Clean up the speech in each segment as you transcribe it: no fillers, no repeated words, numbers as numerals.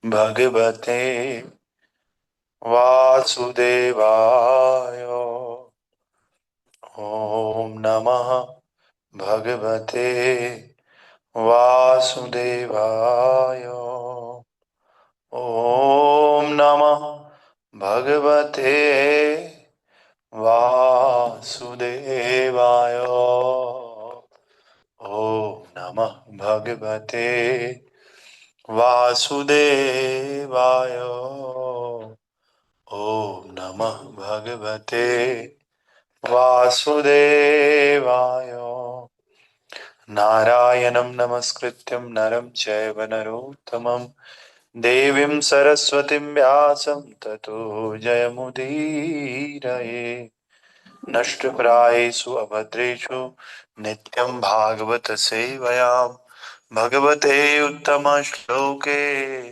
भगवते वासुदेवाय। ओम नमः भगवते वासुदेवाय। ओम नमः भगवते वासुदेवाय। ओम नमः भगवते वासुदेवाय। ओम नमः भगवते वासुदेवाय। नारायणं नमस्कृत्यं नरं चैव नरोत्तमं देवीं सरस्वतीं व्यासं ततो जयमुदीरये। नष्टप्रायेषु अभद्रेषु नित्यं भागवत सेवयां भगवते उत्तमश्लोके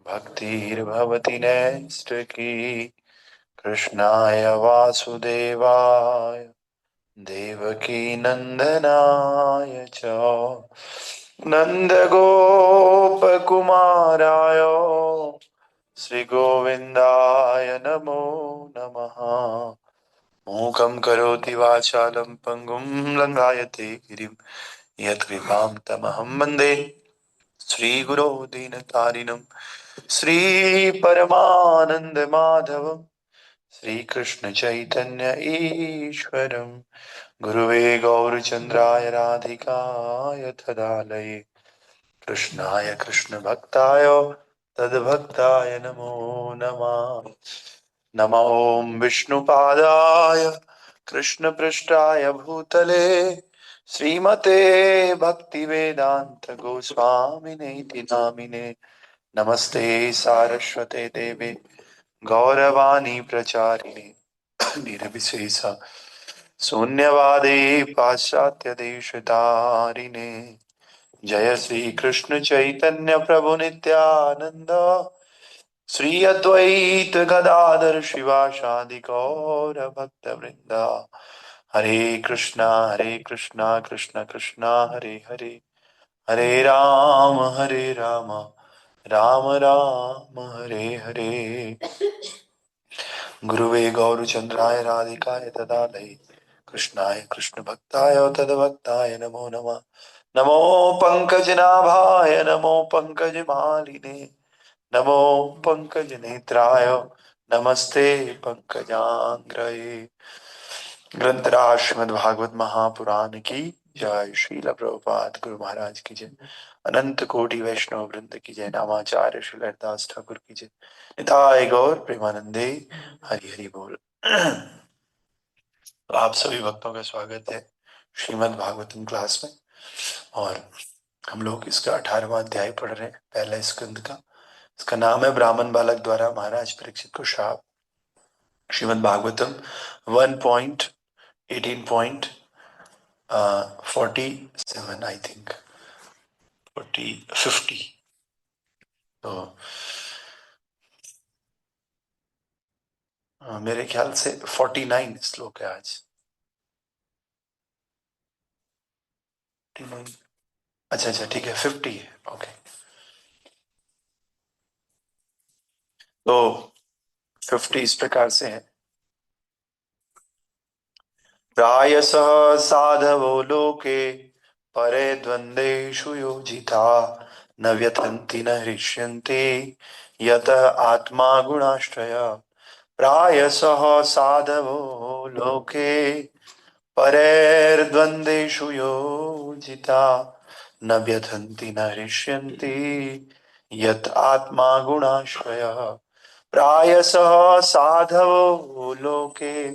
भक्तिर्भवति नैष्ठिकी। कृष्णाय वासुदेवाय देवकी नंदनाय च नन्दगोपकुमाराय श्रीगोविन्दाय नमो नमः। मूकं करोति वाचालं पङ्गुं लङ्घयते गिरिं यत्कृपां तमहं वन्दे श्रीगुरो दीनतारिणं श्रीपरमानन्दमाधवं श्रीकृष्ण चैतन्य ईश्वरं गुरुवे गौरचन्द्राय राधिकाय तदालये कृष्णाय कृष्णभक्ताय तद्भक्ताय नमो नमः। नमो ॐ विष्णुपादाय कृष्णपृष्ठाय भूतले श्रीमते भक्तिवेदान्त गोस्वामिनेति नामिने। नमस्ते सारस्वते देवे गौरवाणी प्रचारिणे निर्विशेष शून्यवादे पाश्चात्य देशतारिणे। जय श्री कृष्ण चैतन्य प्रभु नित्यानंद श्री अद्वैत गदाधर शिवासादि गौर भक्त वृंदा। हरे कृष्णा कृष्ण कृष्णा हरे हरे हरे राम राम राम हरे हरे। गुरुवे गौरचन्द्राय राधिकाय तदालये कृष्णाय कृष्ण भक्ताय तद्भक्ताय नमो नमः। नमो पंकजनाभाय नमो पंकजमालिने नमो पंकजनेत्राय नमस्ते पंकजांग्रये। ग्रंथराज श्रीमद्भागवत महापुराण की जय। श्रील प्रभुपाद गुरु महाराज की जय। अनंत कोटि वैष्णव वृंद की जय। नामाचार्य श्री हरिदास ठाकुर की जय। निताय गौर प्रेमानंदे हरि हरि बोल। तो आप सभी भक्तों का स्वागत है श्रीमद् भागवतम क्लास में। और हम लोग इसका 18वां अध्याय पढ़ रहे हैं, पहला स्कंद का। इसका नाम है ब्राह्मण बालक द्वारा महाराज परीक्षित को शाप। Srimad Bhagavatam 1.18.47 I think 50। तो मेरे ख्याल से 49 श्लोक है आज। 49। अच्छा ठीक है, 50 है। ओके, तो 50 इस प्रकार से है। प्रायसः साधवो लोके परे द्वन्द्वेषु योजिता न व्यथन्ति न हृष्यन्ति यतः आत्मा गुणाश्रय। प्रायसः साधवो लोके परैर्द्वन्द्वेषु योजिता न व्यथन्ति न हृष्यन्ति यत् आत्मा गुणाश्रयः। प्रायसः साधवो लोके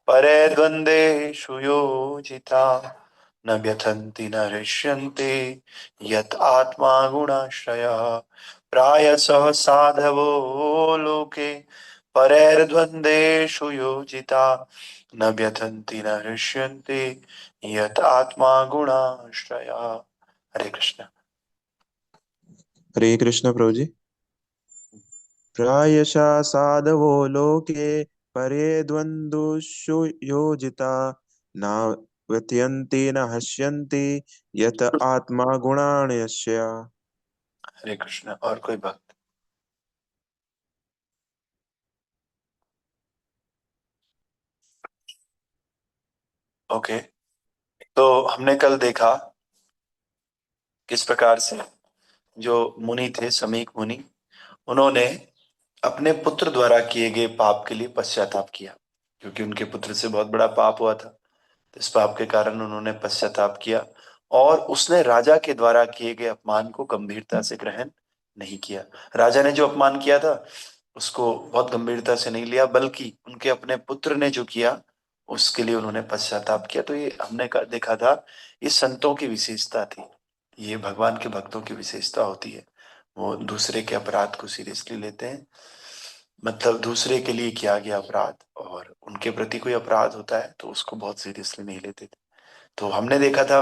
परैर्द्वन्द्वेषु योजिता न व्यथन्ति न हृष्यन्ति यत् आत्मा गुणाश्रयः। प्रायसः साधवो लोके परैर्द्वन्द्वेषु योजिता न व्यथन्ति न हृष्यन्ति यत् आत्मा गुणाश्रयः। हरे कृष्ण। हरे कृष्ण प्रभु जी। प्रायशः साधवो लोके परे द्वन्द्वुषु योजिता न व्यथयन्ति न हस्यन्ति यत आत्मा गुणान्यस्य। हरे कृष्ण। और कोई भक्त? ओके, तो हमने कल देखा किस प्रकार से जो मुनि थे, समीक मुनि, उन्होंने अपने पुत्र द्वारा किए गए पाप के लिए पश्चाताप किया, क्योंकि उनके पुत्र से बहुत बड़ा पाप हुआ था। तो इस पाप के कारण उन्होंने पश्चाताप किया, और उसने राजा के द्वारा किए गए अपमान को गंभीरता से ग्रहण नहीं किया। राजा ने जो अपमान किया था उसको बहुत गंभीरता से नहीं लिया, बल्कि उनके अपने पुत्र ने जो किया उसके लिए उन्होंने पश्चाताप किया। तो ये हमने देखा था, ये संतों की विशेषता थी, ये भगवान के भक्तों की विशेषता होती है। वो दूसरे के अपराध को सीरियसली लेते हैं, मतलब दूसरे के लिए किया गया अपराध और उनके प्रति कोई अपराध होता है तो उसको बहुत सीरियसली नहीं लेते थे। तो हमने देखा था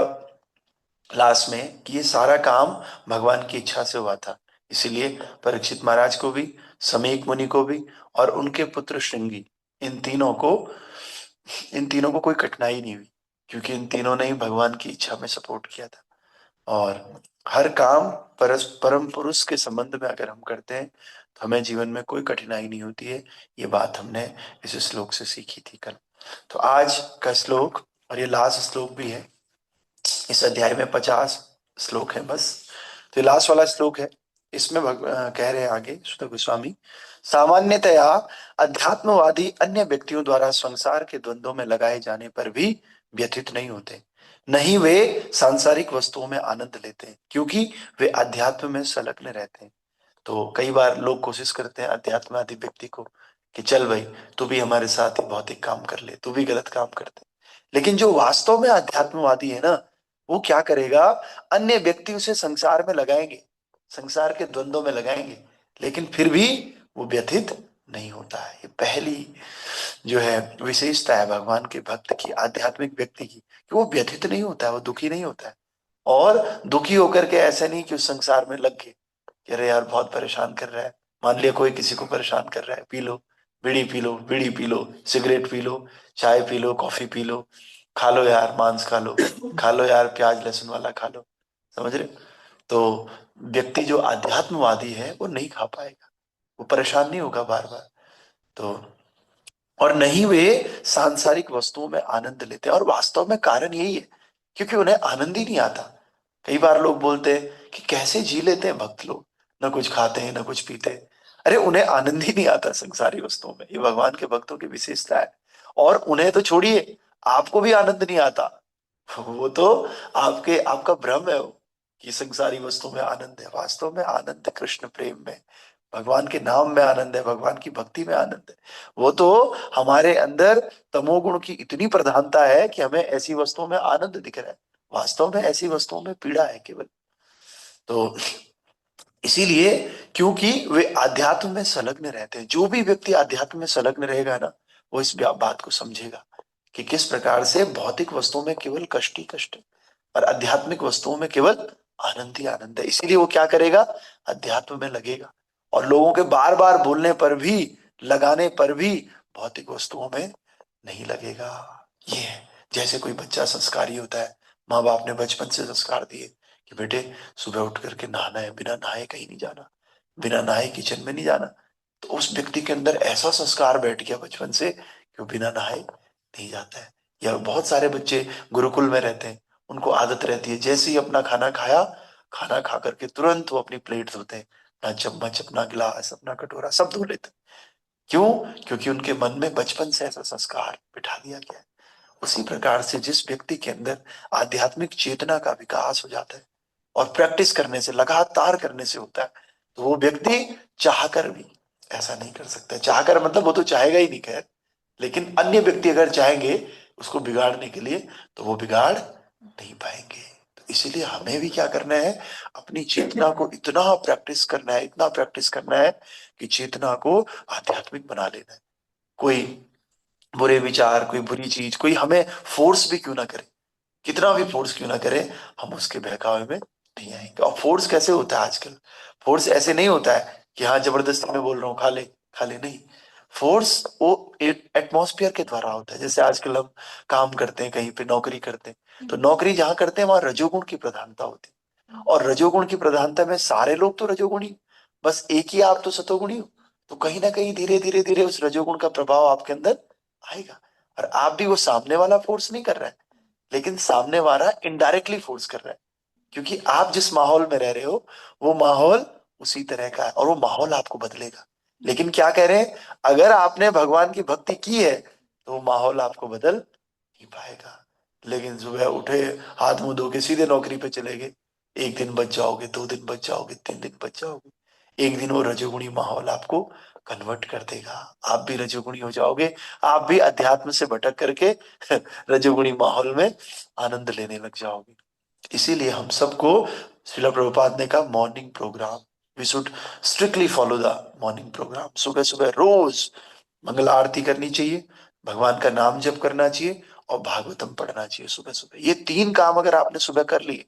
लास्ट में कि ये सारा काम भगवान की इच्छा से हुआ था, इसीलिए परीक्षित महाराज को भी, समीक मुनि को भी और उनके पुत्र श्रृंगी, इन तीनों को कोई कठिनाई नहीं हुई, क्योंकि इन तीनों ने ही भगवान की इच्छा में सपोर्ट किया था। और हर काम परम पुरुष के संबंध में अगर हम करते हैं तो हमें जीवन में कोई कठिनाई नहीं होती है। ये बात हमने इस श्लोक से सीखी थी कल। तो आज का श्लोक, और ये लास्ट श्लोक भी है, इस अध्याय में 50 श्लोक है बस, तो ये लास्ट वाला श्लोक है। इसमें कह रहे हैं आगे सुत गोस्वामी, सामान्यतया अध्यात्मवादी अन्य व्यक्तियों द्वारा संसार के द्वंद्वों में लगाए जाने पर भी व्यथित नहीं होते, नहीं वे सांसारिक वस्तुओं में आनंद लेते हैं, क्योंकि वे अध्यात्म में संलग्न रहते हैं। तो कई बार लोग कोशिश करते हैं अध्यात्मवादी व्यक्ति को कि चल भाई तू भी हमारे साथ ही भौतिक काम कर ले, तू भी गलत काम करते, लेकिन जो वास्तव में अध्यात्मवादी है ना, वो क्या करेगा, अन्य व्यक्ति उसे संसार में लगाएंगे, संसार के द्वंद्व में लगाएंगे, लेकिन फिर भी वो व्यथित नहीं होता है। ये पहली जो है विशेषता है भगवान के भक्त की, आध्यात्मिक व्यक्ति की, कि वो व्यथित नहीं होता है, वो दुखी नहीं होता है। और दुखी होकर के ऐसा नहीं कि उस संसार में लग गए कि अरे यार बहुत परेशान कर रहा है। मान लिया कोई किसी को परेशान कर रहा है, पी लो बीड़ी, पी लो बीड़ी, P low cigarette, P low चाय, P low coffee, P low, खा लो यार मांस, खा लो यार प्याज लहसुन वाला खा लो, समझ रहे? तो व्यक्ति जो आध्यात्मवादी है वो नहीं खा पाएगा, वो परेशान नहीं होगा बार बार। तो और नहीं वे सांसारिक वस्तुओं में आनंद लेते, और वास्तव में कारण यही है, क्योंकि उन्हें आनंद ही नहीं आता। कई बार लोग बोलते हैं कि कैसे जी लेते हैं भक्त लोग, ना कुछ खाते हैं ना कुछ पीते हैं। अरे उन्हें आनंद ही नहीं आता संसारी वस्तुओं में, ये भगवान के भक्तों की विशेषता है। और उन्हें तो छोड़िए, आपको भी आनंद नहीं आता, वो तो आपका भ्रम है वो, कि संसारी वस्तुओं में आनंद है। वास्तव में आनंद कृष्ण प्रेम में, भगवान के नाम में आनंद है, भगवान की भक्ति में आनंद है। वो तो हमारे अंदर तमोगुण की इतनी प्रधानता है कि हमें ऐसी वस्तुओं में आनंद दिख रहा है, वास्तव में ऐसी वस्तुओं में पीड़ा है केवल। तो इसीलिए, क्योंकि वे आध्यात्म में संलग्न रहते हैं, जो भी व्यक्ति आध्यात्म में संलग्न रहेगा ना, वो इस बात को समझेगा कि किस प्रकार से भौतिक वस्तुओं में केवल कष्ट ही कष्ट है और आध्यात्मिक वस्तुओं में केवल आनंद ही आनंद है। इसीलिए वो क्या करेगा, अध्यात्म में लगेगा, और लोगों के बार बार बोलने पर भी, लगाने पर भी भौतिक वस्तुओं में नहीं लगेगा। ये है, जैसे कोई बच्चा संस्कारी होता है, माँ बाप ने बचपन से संस्कार दिए कि बेटे सुबह उठ करके नहाना है, बिना नहाए कहीं नहीं जाना, बिना नहाए किचन में नहीं जाना। तो उस व्यक्ति के अंदर ऐसा संस्कार बैठ गया बचपन से कि वो बिना नहाए नहीं जाता है। या बहुत सारे बच्चे गुरुकुल में रहते हैं, उनको आदत रहती है जैसे ही अपना खाना खाया, खाना खा करके तुरंत वो अपनी प्लेट धोते हैं, अपना चम्मच, अपना गिलास, अपना कटोरा सब धो लेते हैं। क्यों? क्योंकि उनके मन में बचपन से ऐसा संस्कार बिठा दिया गया है। उसी प्रकार से जिस व्यक्ति के अंदर आध्यात्मिक चेतना का विकास हो जाता है और प्रैक्टिस करने से, लगातार करने से होता है, तो वो व्यक्ति चाहकर भी ऐसा नहीं कर सकता। चाहकर मतलब वो तो चाहेगा ही नहीं, खैर, लेकिन अन्य व्यक्ति अगर चाहेंगे उसको बिगाड़ने के लिए तो वो बिगाड़ नहीं पाएंगे। तो इसीलिए हमें भी क्या करना है, अपनी चेतना को इतना प्रैक्टिस करना है, इतना प्रैक्टिस करना है कि चेतना को आध्यात्मिक बना लेना है। कोई बुरे विचार, कोई बुरी चीज, कोई हमें फोर्स भी क्यों ना करे, कितना भी फोर्स क्यों ना करे, हम उसके बहकावे में नहीं आएंगे। और फोर्स कैसे होता है आजकल, फोर्स ऐसे नहीं होता है कि हाँ जबरदस्ती में बोल रहा हूँ खा ले, नहीं। फोर्स वो एटमॉस्फेयर के द्वारा होता है। जैसे आजकल हम काम करते हैं, कहीं पे नौकरी करते हैं, तो नौकरी जहां करते हैं वहां रजोगुण की प्रधानता होती है, और रजोगुण की प्रधानता में सारे लोग तो रजोगुणी, बस एक ही आप तो सतोगुणी हो। तो कहीं ना कहीं धीरे धीरे धीरे उस रजोगुण का प्रभाव आपके अंदर आएगा, और आप भी वो सामने वाला फोर्स नहीं कर रहा है, लेकिन सामने वाला इनडायरेक्टली फोर्स कर रहा है, क्योंकि आप जिस माहौल में रह रहे हो वो माहौल उसी तरह का है, और वो माहौल आपको बदलेगा। लेकिन क्या कह रहे हैं, अगर आपने भगवान की भक्ति की है तो वो माहौल आपको बदल नहीं पाएगा। लेकिन सुबह उठे, हाथ मुंह धो के सीधे नौकरी पे चले गए, एक दिन बच जाओगे, 2 दिन बच जाओगे, 3 दिन बच जाओगे, एक दिन वो रजोगुणी माहौल आपको कन्वर्ट कर देगा, आप भी रजोगुणी हो जाओगे, आप भी अध्यात्म से भटक करके रजोगुणी माहौल में आनंद लेने लग जाओगे। इसीलिए हम सबको, श्रीला प्रभुपाद ने कहा morning programme, we should strictly follow the morning programme. सुबह सुबह रोज मंगल आरती करनी चाहिए, भगवान का नाम जप करना चाहिए, और भागवतम पढ़ना चाहिए सुबह सुबह। ये 3 काम अगर आपने सुबह कर लिए,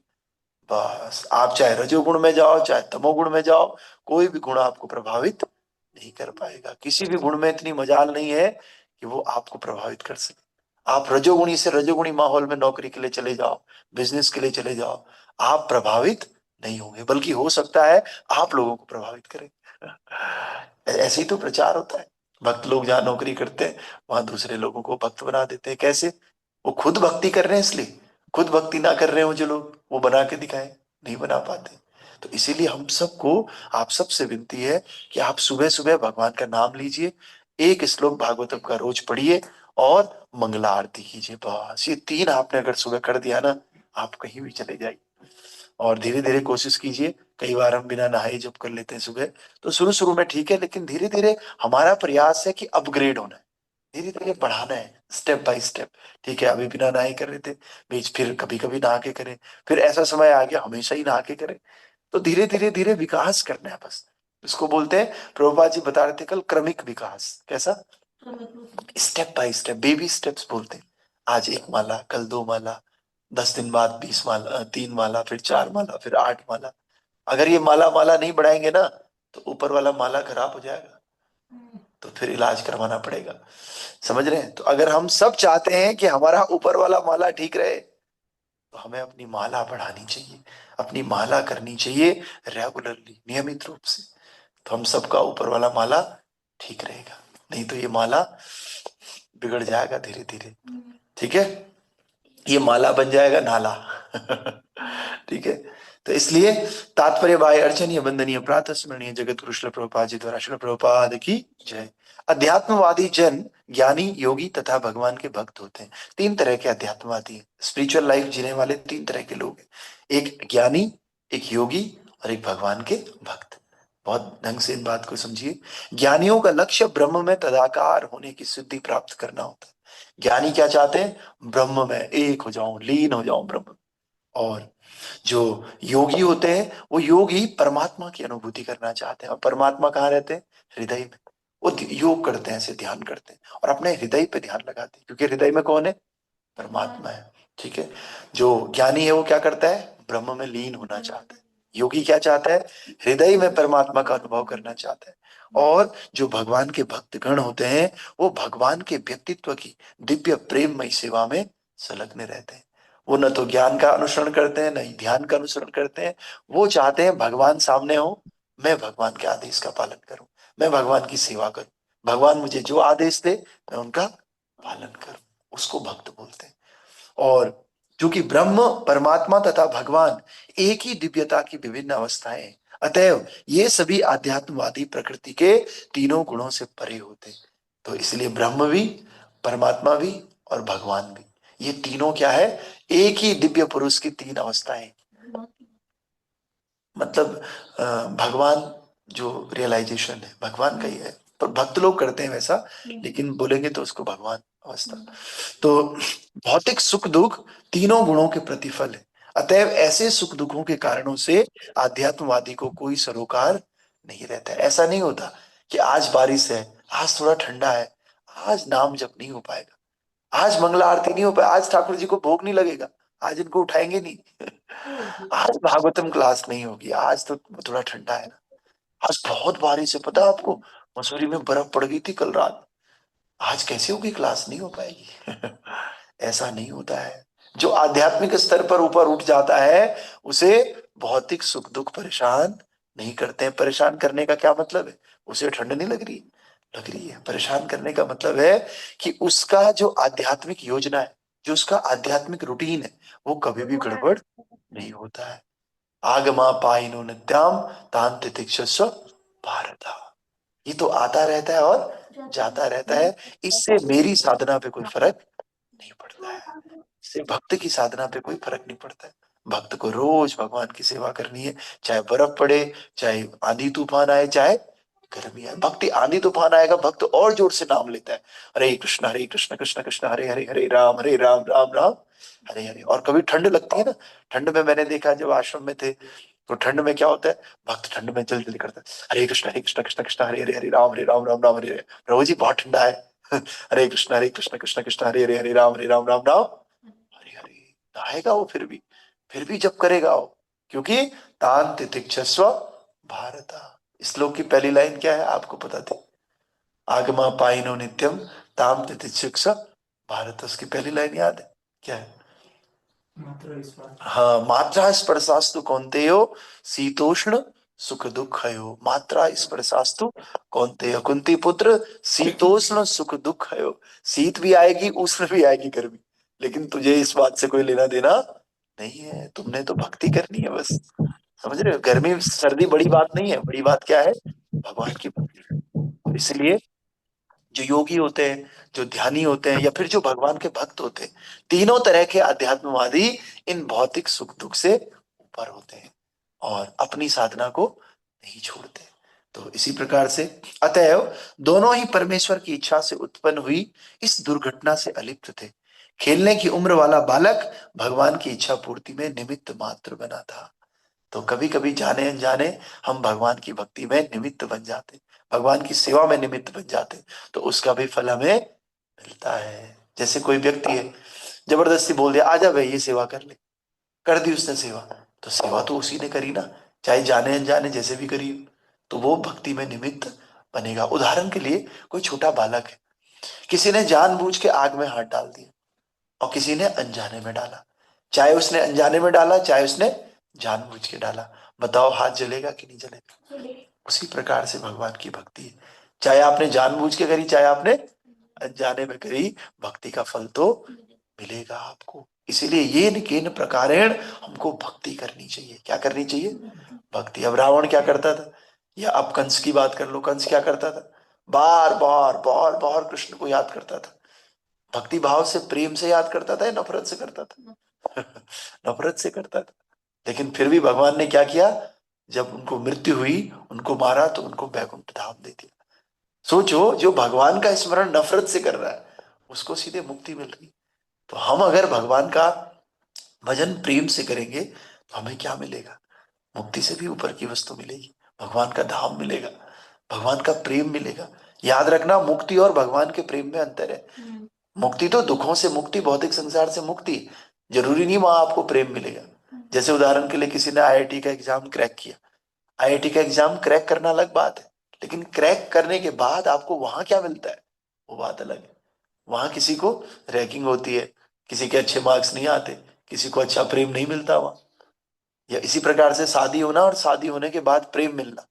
बस आप चाहे रजोगुण में जाओ चाहे तमोगुण में जाओ, कोई भी गुण आपको प्रभावित नहीं कर पाएगा। किसी भी गुण में इतनी मजाल नहीं है कि वो आपको प्रभावित कर सके। आप रजोगुणी से रजोगुणी माहौल में नौकरी के लिए चले जाओ, बिजनेस के लिए चले जाओ, आप प्रभावित नहीं होंगे, बल्कि हो सकता है आप लोगों को प्रभावित करें। ऐसे ही तो प्रचार होता है। भक्त लोग जहाँ नौकरी करते हैं वहां दूसरे लोगों को भक्त बना देते हैं। कैसे? वो खुद भक्ति कर रहे हैं, इसलिए खुद भक्ति ना कर रहे हो जो लोग, वो बना के दिखाएं, नहीं बना पाते। तो इसीलिए हम सबको, आप सबसे विनती है कि आप सुबह सुबह भगवान का नाम लीजिए, एक श्लोक भागवतम का रोज पढ़िए, और मंगला आरती कीजिए। बस ये 3 आपने अगर सुबह कर दिया ना, आप कहीं भी चले जाइए। और धीरे धीरे कोशिश कीजिए। कई बार हम बिना नहाए जब कर लेते हैं सुबह, तो शुरू शुरू में ठीक है, लेकिन धीरे धीरे हमारा प्रयास है कि अपग्रेड होना है, धीरे धीरे बढ़ाना है, स्टेप बाय स्टेप। ठीक है, अभी बिना नहाए कर रहे थे, बीच फिर कभी कभी नहा के करें, फिर ऐसा समय आ गया हमेशा ही नहा के करें। तो धीरे धीरे धीरे विकास करना है बस। इसको बोलते हैं, प्रभुपाद जी बता रहे थे कल, क्रमिक विकास। कैसा? Step by step, baby steps बोलते हैं। आज 1 माला, कल 2 माला, 10 दिन बाद 20 माला, 3 माला, फिर 4 माला, फिर 8 माला। अगर ये माला माला नहीं बढ़ाएंगे ना, तो ऊपर वाला माला खराब हो जाएगा, तो फिर इलाज करवाना पड़ेगा। समझ रहे हैं? तो अगर हम सब चाहते हैं कि हमारा ऊपर वाला माला ठीक रहे, तो हमें अपनी माला बढ़ानी चाहिए, अपनी माला करनी चाहिए रेगुलरली, नियमित रूप से। तो हम सबका ऊपर वाला माला ठीक रहेगा, नहीं तो ये माला बिगड़ जाएगा धीरे धीरे। ठीक है, ये माला बन जाएगा नाला। ठीक है, तो इसलिए तात्पर्य बाय अर्चनीय वंदनीय प्रातः स्मरणीय जगत गुरु श्रील प्रभुपाद जी द्वारा, श्रील प्रभुपाद की जय। अध्यात्मवादी जन ज्ञानी, योगी तथा भगवान के भक्त होते हैं। 3 तरह के अध्यात्मवादी हैं, स्पिरिचुअल लाइफ जीने वाले 3 तरह के लोग हैं, एक ज्ञानी, एक योगी, और एक भगवान के भक्त। बहुत ढंग से इन बात को समझिए। ज्ञानियों का लक्ष्य ब्रह्म में तदाकार होने की सिद्धि प्राप्त करना होता है। ज्ञानी क्या चाहते हैं? ब्रह्म में एक हो जाऊं, लीन हो जाऊं ब्रह्म। और जो योगी होते हैं, वो योगी परमात्मा की अनुभूति करना चाहते हैं। और परमात्मा कहाँ रहते हैं? हृदय में। वो योग करते हैं, ऐसे ध्यान करते हैं, और अपने हृदय पे ध्यान लगाते हैं, क्योंकि हृदय में कौन है? परमात्मा है। ठीक है, जो ज्ञानी है वो क्या करता है? ब्रह्म में लीन होना चाहता है। योगी क्या चाहता है? हृदय में परमात्मा का अनुभव करना चाहता है। और जो भगवान के भक्त गण होते हैं, वो भगवान के व्यक्तित्व की दिव्य प्रेममय सेवा में संलग्न रहते हैं। वो न तो ज्ञान का अनुसरण करते हैं, न ही ध्यान का अनुसरण करते हैं। वो चाहते हैं भगवान सामने हो, मैं भगवान के आदेश का पालन करूं, मैं भगवान की सेवा करूं, भगवान मुझे जो आदेश दे मैं उनका पालन करूं। उसको भक्त बोलते हैं। और चूंकि ब्रह्म, परमात्मा तथा भगवान एक ही दिव्यता की विभिन्न अवस्थाएं हैं, अतएव ये सभी आध्यात्मवादी प्रकृति के तीनों गुणों से परे होते हैं। तो इसलिए ब्रह्म भी, परमात्मा भी, और भगवान भी, ये तीनों क्या है? एक ही दिव्य पुरुष की 3 अवस्थाएं। मतलब भगवान जो रियलाइजेशन है भगवान का ही है, पर भक्त लोग करते हैं वैसा, लेकिन बोलेंगे तो उसको भगवान अवस्था। तो भौतिक सुख दुख तीनों गुणों के प्रतिफल है। अतएव ऐसे सुख दुखों के कारणों से आध्यात्मवादी को कोई सरोकार नहीं रहता है। ऐसा नहीं होता कि आज बारिश है, आज थोड़ा ठंडा है, आज नाम जप नहीं हो पाएगा, आज मंगला आरती नहीं हो पाएगा, आज ठाकुर जी को भोग नहीं लगेगा, आज इनको उठाएंगे नहीं, आज भागवतम क्लास नहीं होगी, आज तो थोड़ा ठंडा है ना, आज बहुत बारिश है, पता है आपको मसूरी में बर्फ पड़ गई थी कल रात, आज कैसे होगी क्लास, नहीं हो पाएगी। ऐसा नहीं होता है। जो आध्यात्मिक स्तर पर ऊपर उठ जाता है, उसे भौतिक सुख दुख परेशान नहीं करते हैं। परेशान करने का क्या मतलब है? उसे ठंड नहीं लग रही? लग रही है। परेशान करने का मतलब है कि उसका जो आध्यात्मिक योजना है, जो उसका आध्यात्मिक रूटीन है, वो कभी भी गड़बड़ नहीं होता है। आगमा पाइनो नित्याम तान तितिक्षस्व भारत। ये तो आता रहता है और जाता रहता है, इससे मेरी साधना पे कोई फर्क नहीं पड़ता है, इससे भक्त की साधना पे कोई फर्क नहीं पड़ता है। भक्त को रोज भगवान की सेवा करनी है, चाहे बर्फ पड़े, चाहे आंधी तूफान आए, चाहे गर्मी आए। भक्ति आंधी तूफान आएगा, भक्त और जोर से नाम लेता है, हरे कृष्ण कृष्ण कृष्ण हरे हरे, हरे राम राम राम हरे हरे। और कभी ठंड लगती है ना, ठंड में मैंने देखा जब आश्रम में थे, तो ठंड में क्या होता है, भक्त ठंड में जल्दी जल्दी करता है, हरे कृष्ण कृष्ण कृष्ण हरे हरे, हरे राम राम राम हरे हरे। प्रभु जी बहुत ठंडा है। हरे कृष्ण कृष्ण कृष्ण हरे हरे, हरे राम राम राम हरे हरे। नहाएगा वो, फिर भी जब करेगा वो, क्योंकि तान तितिक्षस्व भारत। इस श्लोक की पहली लाइन क्या है आपको पता थी? आगमा पाइनो नित्यम ताम तितिक्षस्व भारत। उसकी पहली लाइन याद है क्या है? हाँ, मात्रा स्पर्शास्तु कौन्तेयो शीतोष्ण सुख दुख हयो। मात्रा स्पर्शास्तु कौन्तेय, कुंती पुत्र, शीतोष्ण सुख दुख हयो। शीत भी आएगी, उष्ण भी आएगी, गर्मी, लेकिन तुझे इस बात से कोई लेना देना नहीं है, तुमने तो भक्ति करनी है बस। समझ रहे हो? गर्मी सर्दी बड़ी बात नहीं है, बड़ी बात क्या है? भगवान की भक्ति। तो इसलिए जो योगी होते हैं, जो ध्यानी होते हैं, या फिर जो भगवान के भक्त होते हैं, तीनों तरह के अध्यात्मवादी इन भौतिक सुख दुख से ऊपर होते हैं और अपनी साधना को नहीं छोड़ते। तो इसी प्रकार से अतएव दोनों ही परमेश्वर की इच्छा से उत्पन्न हुई इस दुर्घटना से अलिप्त थे। खेलने की उम्र वाला बालक भगवान की इच्छा पूर्ति में निमित्त मात्र बना था। तो कभी कभी जाने अनजाने हम भगवान की भक्ति में निमित्त बन जाते, भगवान की सेवा में निमित्त बन जाते, तो उसका भी फल हमें मिलता है। जैसे कोई व्यक्ति है, जबरदस्ती बोल दिया आजा भाई ये सेवा कर ले, कर दी उसने सेवा, तो सेवा तो उसी ने करी ना, चाहे जाने अनजाने जैसे भी करी हो, तो वो भक्ति में निमित्त बनेगा। उदाहरण के लिए कोई छोटा बालक है, किसी ने जानबूझ के आग में हाथ डाल दिया और किसी ने अनजाने में डाला, चाहे उसने अनजाने में डाला चाहे उसने जानबूझ के डाला, बताओ हाथ जलेगा कि नहीं जलेगा? उसी प्रकार से भगवान की भक्ति है, चाहे आपने जानबूझ के करी चाहे आपने अनजाने में करी, भक्ति का फल तो मिलेगा आपको। इसीलिए ये न केन प्रकारेण हमको भक्ति करनी चाहिए। क्या करनी चाहिए? भक्ति। अब रावण क्या करता था, या अब कंस की बात कर लो, कंस क्या करता था? बार बार कृष्ण को याद करता था। भक्ति भाव से, प्रेम से याद करता था या नफरत से करता था? नफरत से करता था। लेकिन फिर भी भगवान ने क्या किया, जब उनको मृत्यु हुई, उनको मारा तो उनको बैकुंठ धाम दे दिया। सोचो, जो भगवान का स्मरण नफरत से कर रहा है उसको सीधे मुक्ति मिल रही। तो हम अगर भगवान का भजन प्रेम से करेंगे तो हमें क्या मिलेगा? मुक्ति से भी ऊपर की वस्तु मिलेगी, भगवान का धाम मिलेगा, भगवान का प्रेम मिलेगा। याद रखना, मुक्ति और भगवान के प्रेम में अंतर है। मुक्ति तो दुखों से मुक्ति, भौतिक संसार से मुक्ति, जरूरी नहीं वहां आपको प्रेम मिलेगा। जैसे उदाहरण के लिए किसी ने आईआईटी का एग्जाम क्रैक किया, आईआईटी का एग्जाम क्रैक करना अलग बात है, लेकिन क्रैक करने के बाद आपको वहां क्या मिलता है वो बात अलग है। वहां किसी को रैगिंग होती है, किसी के अच्छे मार्क्स नहीं आते, किसी को अच्छा प्रेम नहीं मिलता वहां। या इसी प्रकार से शादी होना और शादी होने के बाद प्रेम मिलना,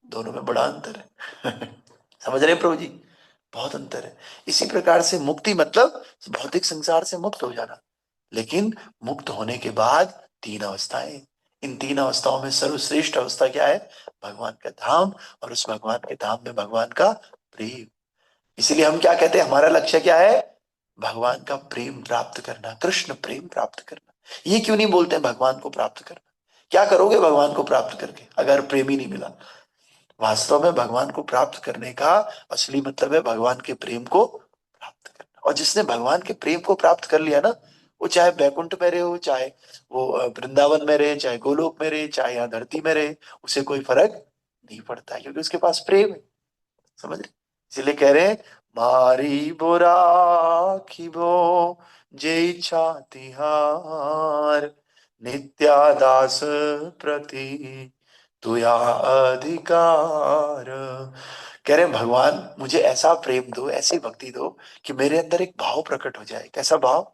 दोनों में बड़ा अंतर है। समझ रहे हैं प्रभु जी? बहुत अंतर है। इसी प्रकार से मुक्ति मतलब भौतिक संसार से मुक्त हो जाना, लेकिन मुक्त होने के बाद तीन अवस्थाएं, इन तीन अवस्थाओं में सर्वश्रेष्ठ अवस्था क्या है? भगवान का धाम, और उस भगवान के धाम में भगवान का प्रेम। इसीलिए हम क्या कहते हैं, हमारा लक्ष्य क्या है? भगवान का प्रेम प्राप्त करना, कृष्ण प्रेम प्राप्त करना। ये क्यों नहीं बोलते हैं भगवान को प्राप्त करना? क्या करोगे भगवान को प्राप्त करके अगर प्रेम ही नहीं मिला? वास्तव में भगवान को प्राप्त करने का असली मतलब है भगवान के प्रेम को प्राप्त करना। और जिसने भगवान के प्रेम को प्राप्त कर लिया ना, वो चाहे बैकुंठ में रहे हो, चाहे वो वृंदावन में रहे, चाहे गोलोक में रहे, चाहे यहाँ धरती में रहे, उसे कोई फर्क नहीं पड़ता, क्योंकि उसके पास प्रेम है। समझ रहे? इसलिए कह रहे हैं, मारी बोरा खिबो जे इच्छा तिहार, नित्यादास प्रति तुया अधिकार। कह रहे हैं, भगवान मुझे ऐसा प्रेम दो, ऐसी भक्ति दो कि मेरे अंदर एक भाव प्रकट हो जाए। कैसा भाव?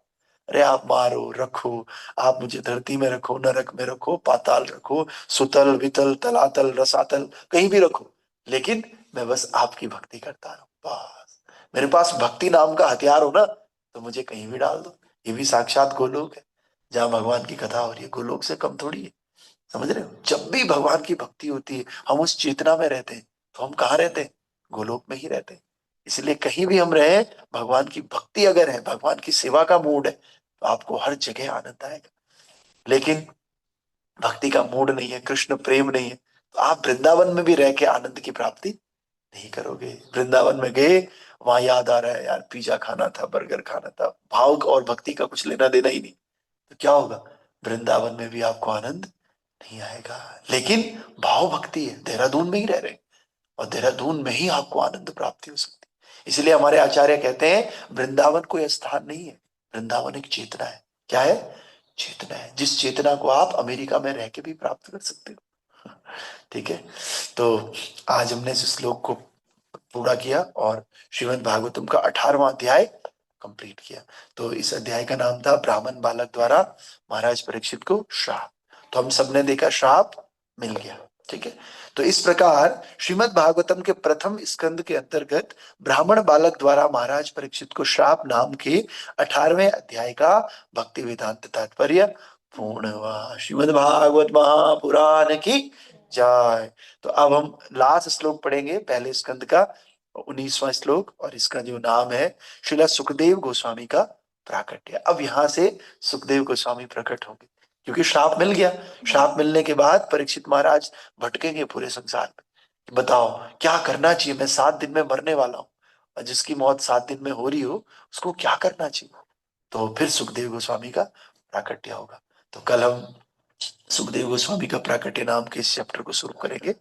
अरे आप मारो रखो, आप मुझे धरती में रखो, नरक में रखो, पाताल रखो, सुतल वितल तलातल रसातल कहीं भी रखो, लेकिन मैं बस आपकी भक्ति करता रहूं। बस मेरे पास भक्ति नाम का हथियार हो ना, तो मुझे कहीं भी डाल दो, ये भी साक्षात गोलोक है, जहाँ भगवान की कथा हो रही है। गोलोक से कम थोड़ी है, समझ रहे हो? जब भी भगवान की भक्ति होती है, हम उस चेतना में रहते हैं, तो हम कहाँ रहते हैं? गोलोक में ही रहते हैं। इसलिए कहीं भी हम रहे, भगवान की भक्ति अगर है, भगवान की सेवा का मूड है, तो आपको हर जगह आनंद आएगा। लेकिन भक्ति का मूड नहीं है, कृष्ण प्रेम नहीं है, तो आप वृंदावन में भी रह के आनंद की प्राप्ति नहीं करोगे। वृंदावन में गए, वहां याद आ रहा है यार पिज्जा खाना था, बर्गर खाना था, भाव और भक्ति का कुछ लेना देना ही नहीं, तो क्या होगा? वृंदावन में भी आपको आनंद नहीं आएगा। लेकिन भाव भक्ति है, देहरादून में ही रह रहे हैं, और देहरादून में ही आपको आनंद प्राप्ति हो सकती है। इसलिए हमारे आचार्य कहते हैं वृंदावन कोई स्थान नहीं है, वृंदावन एक चेतना है। क्या है? चेतना है, जिस चेतना को आप अमेरिका में रह के भी प्राप्त कर सकते हो। ठीक है, तो आज हमने इस श्लोक को पूरा किया और श्रीमद् भागवतम का 18वां अध्याय कंप्लीट किया। तो इस अध्याय का नाम था ब्राह्मण बालक द्वारा महाराज परीक्षित को श्राप। तो हम सबने देखा श्राप मिल गया। ठीक है, तो इस प्रकार श्रीमद् भागवतम के प्रथम स्कंद के अंतर्गत ब्राह्मण बालक द्वारा महाराज परीक्षित को श्राप नाम के 18वें अध्याय का भक्ति वेदांत तात्पर्य पूर्ण हुआ। श्रीमद् भागवत महापुराण की जय। तो अब हम लास्ट श्लोक पढ़ेंगे पहले स्कंद का, 19वां श्लोक, और इसका जो नाम है श्रीला सुखदेव गोस्वामी का प्राकट्य। अब यहाँ से सुखदेव गोस्वामी प्रकट होंगे, क्योंकि श्राप मिल गया। श्राप मिलने के बाद परीक्षित महाराज भटकेंगे पूरे संसार में, बताओ क्या करना चाहिए, मैं 7 दिन में मरने वाला हूँ, और जिसकी मौत 7 दिन में हो रही हो उसको क्या करना चाहिए। तो फिर सुखदेव गोस्वामी का प्राकट्य होगा। तो कल हम सुखदेव गोस्वामी का प्राकट्य नाम के इस चैप्टर को शुरू करेंगे,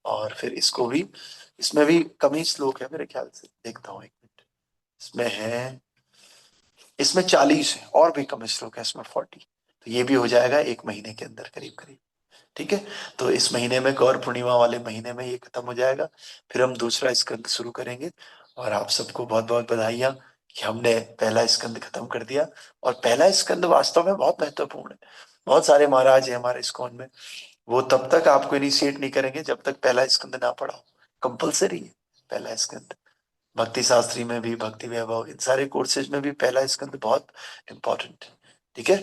और फिर इसको भी, इसमें भी कम ही श्लोक है मेरे ख्याल से, देखता हूँ एक मिनट। इसमें है, इसमें 40 है, और भी कम श्लोक है इसमें 40। तो ये भी हो जाएगा एक महीने के अंदर करीब करीब। ठीक है, तो इस महीने में, गौर पूर्णिमा वाले महीने में ये खत्म हो जाएगा। फिर हम दूसरा स्कंद शुरू करेंगे। और आप सबको बहुत बहुत बधाइयाँ कि हमने पहला स्कंद खत्म कर दिया। और पहला स्कंद वास्तव में बहुत महत्वपूर्ण है। बहुत सारे महाराज हैं हमारे इस्कॉन में, वो तब तक आपको इनिशिएट नहीं करेंगे जब तक पहला स्कंद ना पढ़ा हो। कंपल्सरी है पहला स्कंद। भक्ति शास्त्री में भी, भक्ति वैभव, इन सारे कोर्सेज में भी पहला स्कंद बहुत इंपॉर्टेंट है। ठीक है।